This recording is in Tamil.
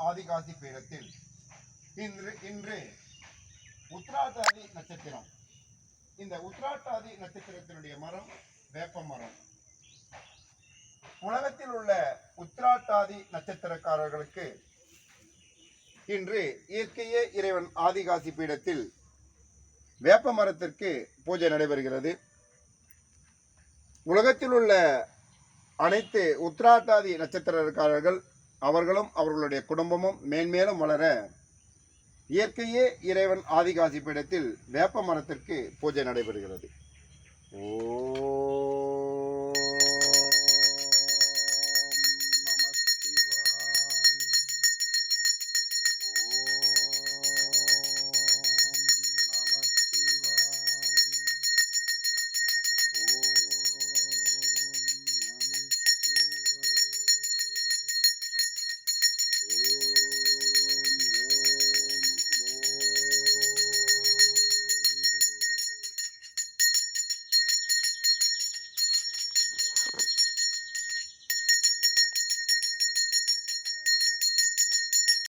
ஆதிகாசி பீடத்தில் இன்று உத்திராட்டாதி நட்சத்திரம். இந்த உத்திராட்டாதி நட்சத்திரத்தினுடைய மரம் வேப்ப மரம். உலகத்தில் உள்ள உத்திராட்டாதி நட்சத்திரக்காரர்களுக்கு இன்று இயற்கையே இறைவன் ஆதிகாசி பீடத்தில் வேப்ப மரத்திற்கு பூஜை நடைபெறுகிறது. உலகத்தில் உள்ள அனைத்து உத்திராட்டாதி நட்சத்திரக்காரர்கள் அவர்களும் அவர்களுடைய குடும்பமும் மேன்மேலும் வளர இயற்கையே இறைவன் ஆதிகாசி பீடத்தில் வேப்ப மரத்திற்கு பூஜை நடைபெறுகிறது. ஓ